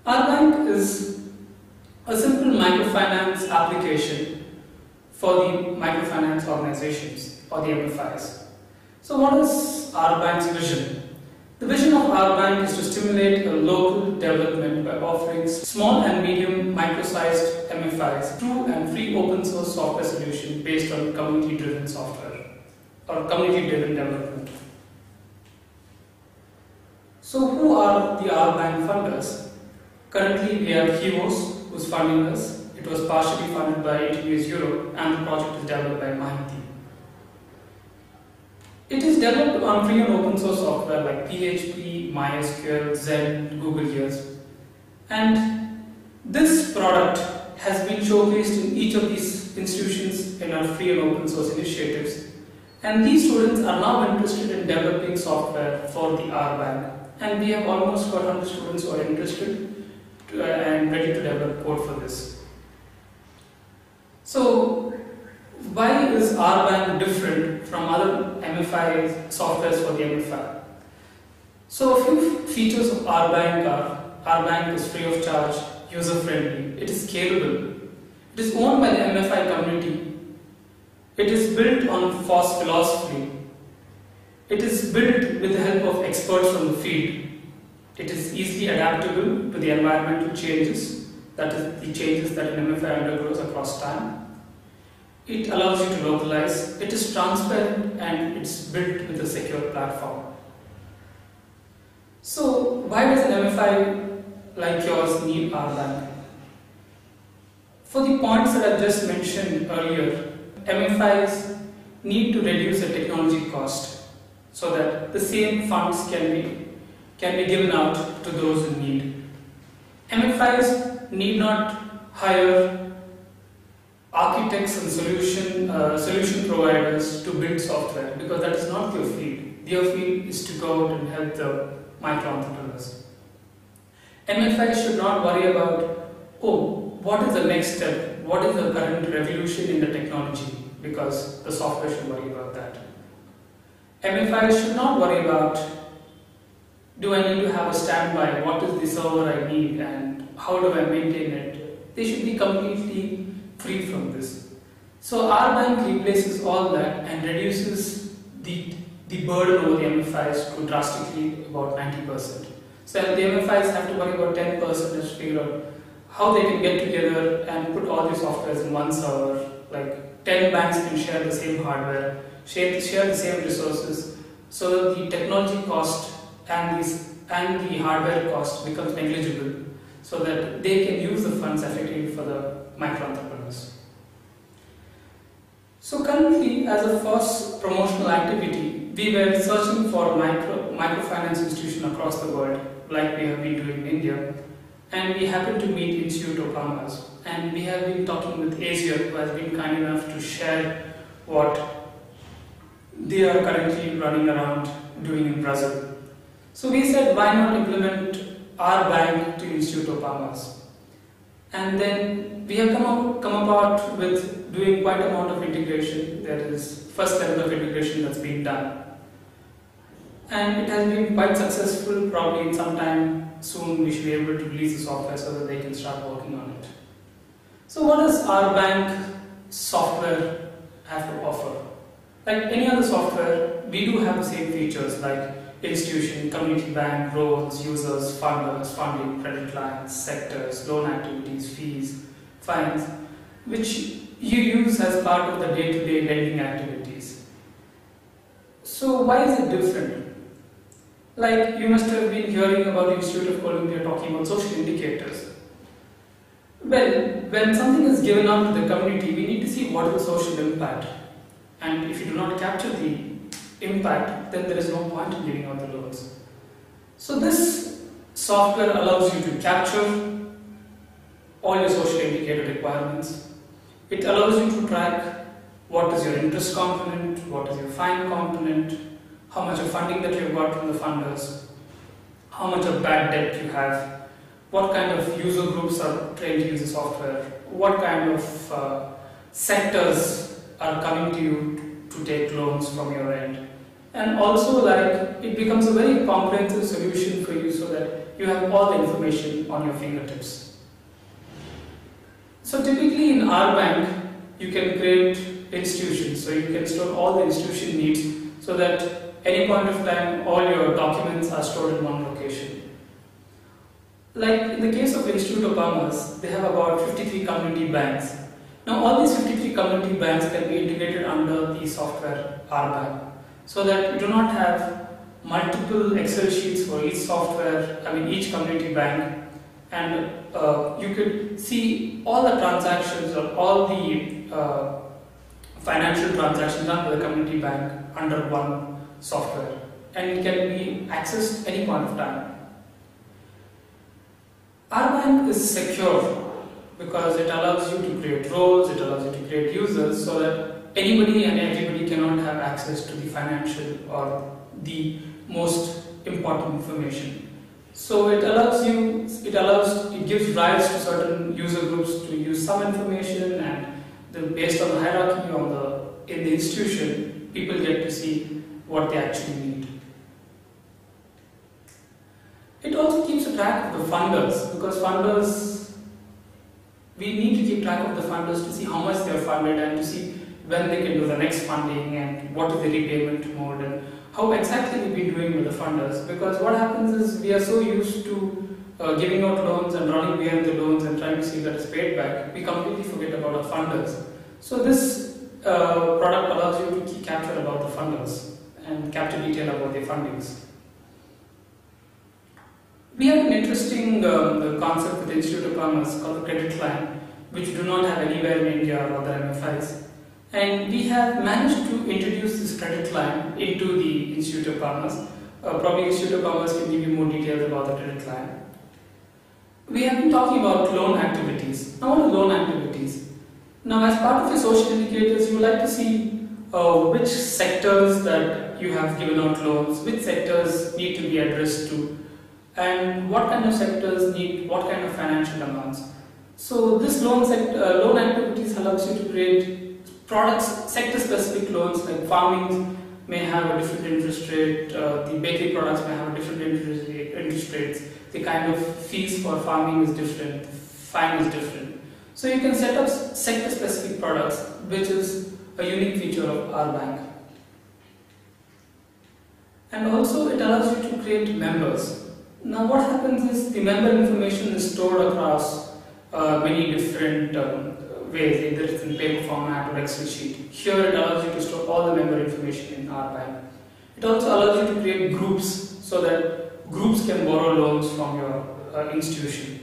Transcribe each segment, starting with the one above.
InOurBank is a simple microfinance application for the microfinance organizations or the MFIs. So what is InOurBank's vision? The vision of InOurBank is to stimulate a local development by offering small and medium micro-sized MFIs true and free open source software solution based on community-driven software or community-driven development. So who are the InOurBank funders? Currently we have Hivos who is funding us. It was partially funded by ATVS Europe and the project is developed by Mahiti. It is developed on free and open source software like PHP, MySQL, Zen, Google Years. And this product has been showcased in each of these institutions in our free and open source initiatives. And these students are now interested in developing software for the InOurBank. And we have almost got 100 students who are interested and ready to develop code for this. So, why is InOurBank different from other MFI softwares for the MFI? So, a few features of InOurBank are: InOurBank is free of charge, user-friendly, it is scalable, it is owned by the MFI community, it is built on FOSS philosophy, it is built with the help of experts from the field. It is easily adaptable to the environmental changes, that is, the changes that an MFI undergoes across time. It allows you to localize, it is transparent, and it's built with a secure platform. So, why does an MFI like yours need InOurBank? For the points that I just mentioned earlier, MFIs need to reduce the technology cost so that the same funds can be given out to those in need. MFIs need not hire architects and solution providers to build software because that is not their field. Their field is to go out and help the micro entrepreneurs. MFIs should not worry about, oh, what is the next step? What is the current revolution in the technology? Because the software should worry about that. MFIs should not worry about, do I need to have a standby? What is the server I need and how do I maintain it? They should be completely free from this. So InOurBank replaces all that and reduces the burden over the MFIs to drastically about 90%. So the MFIs have to worry about 10% to figure out how they can get together and put all these softwares in one server. Like 10 banks can share the same hardware, share the same resources, so the technology cost and the hardware cost becomes negligible, so that they can use the funds effectively for the micro entrepreneurs. So currently, as a first promotional activity, we were searching for microfinance institutions across the world, like we have been doing in India, and we happened to meet Instituto Palmas, and we have been talking with Asia, who has been kind enough to share what they are currently running around doing in Brazil. So we said, why not implement InOurBank to Instituto Palmas? And then we have come about with doing quite a amount of integration. There is first level of integration that's been done. And it has been quite successful. Probably in some time soon we should be able to release the software so that they can start working on it. So what does InOurBank software have to offer? Like any other software, we do have the same features like institution, community bank, roles, users, funders, funding, credit lines, sectors, loan activities, fees, fines, which you use as part of the day-to-day lending activities. So why is it different? Like you must have been hearing about the Institute of Columbia talking about social indicators. Well, when something is given out to the community, we need to see what is the social impact. And if you do not capture the impact, then there is no point in giving out the loans. So this software allows you to capture all your social indicator requirements. It allows you to track what is your interest component, what is your fine component, how much of funding that you've got from the funders, how much of bad debt you have, what kind of user groups are trained to use the software, what kind of sectors are coming to you to take loans from your end, and also it becomes a very comprehensive solution for you so that you have all the information on your fingertips. So typically in our bank, you can create institutions, so you can store all the institution needs so that any point of time all your documents are stored in one location. Like in the case of Instituto Palmas, they have about 53 community banks. Now all these 53 community banks can be integrated under the software InOurBank, so that you do not have multiple Excel sheets for each each community bank, and you could see all the transactions or all the financial transactions done by the community bank under one software, and it can be accessed any point of time. InOurBank is secure because it allows you to create roles, it allows you to create users, so that anybody and everybody cannot have access to the financial or the most important information. So it gives rise to certain user groups to use some information, and based on the hierarchy in the institution, people get to see what they actually need. It also keeps a track of the funders, because we need to keep track of the funders to see how much they are funded and to see when they can do the next funding and what is the repayment mode and how exactly we'll be doing with the funders. Because what happens is we are so used to giving out loans and running behind the loans and trying to see that it's paid back, we completely forget about our funders. So this product allows you to keep capture about the funders and capture detail about their fundings. We have an interesting concept with Instituto Palmas called the credit line, which do not have anywhere in India or other MFIs. And we have managed to introduce this credit line into the Instituto Palmas. Probably Instituto Palmas can give you more details about the credit line. We have been talking about loan activities. Now, what are loan activities? Now, as part of your social indicators, you would like to see which sectors that you have given out loans, which sectors need to be addressed to, and what kind of sectors need what kind of financial amounts. So this loan activities allows you to create products, sector-specific loans, like farming may have a different interest rate, the bakery products may have a different interest rates, the kind of fees for farming is different, fine is different. So you can set up sector-specific products, which is a unique feature of InOurBank. And also it allows you to create members. Now what happens is the member information is stored across many different ways, either it's in paper format or Excel sheet. Here it allows you to store all the member information in InOurBank. It also allows you to create groups so that groups can borrow loans from your institution.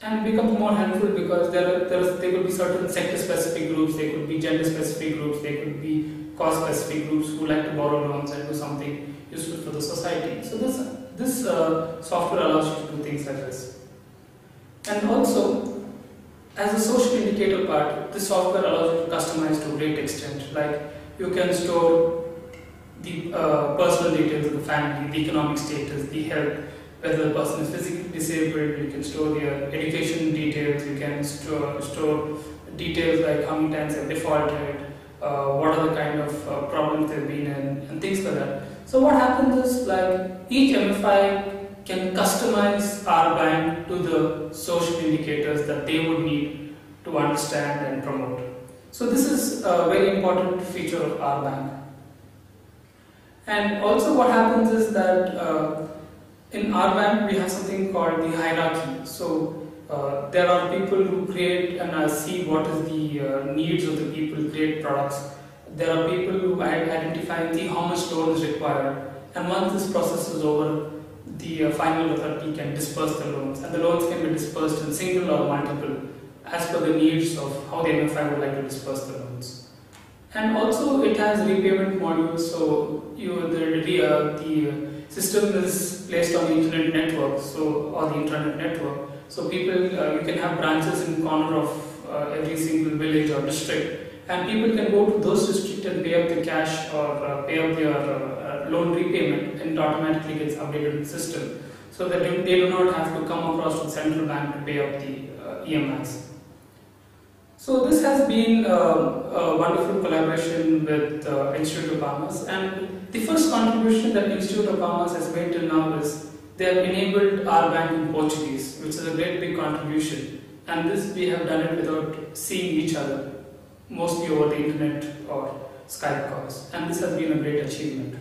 And it becomes more helpful because there could be certain sector-specific groups, there could be gender-specific groups, there could be cause-specific groups who like to borrow loans and do something useful for the society. So this software allows you to do things like this. And also, as a social indicator part, this software allows you to customize to a great extent. Like you can store the personal details of the family, the economic status, the health, whether the person is physically disabled. You can store their education details, you can store details like how many times they've defaulted, what are the kind of problems they've been in, and things like that. So what happens is, like, each MFI can customize InOurBank to the social indicators that they would need to understand and promote. So this is a very important feature of InOurBank. And also what happens is that in InOurBank we have something called the hierarchy. So there are people who create and see what is the needs of the people who create products. There are people who identify and see how much loan is required, and once this process is over, the final authority can disperse the loans, and the loans can be dispersed in single or multiple as per the needs of how the MFI would like to disperse the loans. And also it has repayment modules, so the system is placed on the internet network, or the intranet network. So people, you can have branches in corner of every single village or district, and people can go to those districts and pay up the cash or pay up their loan repayment, and it automatically gets updated in the system, so that they do not have to come across to the central bank to pay up the EMIs. So this has been a wonderful collaboration with Instituto Palmas, and the first contribution that Instituto Palmas has made till now is they have enabled our bank in Portuguese, which is a great big contribution. And this we have done it without seeing each other, mostly over the internet or Skype calls, and this has been a great achievement.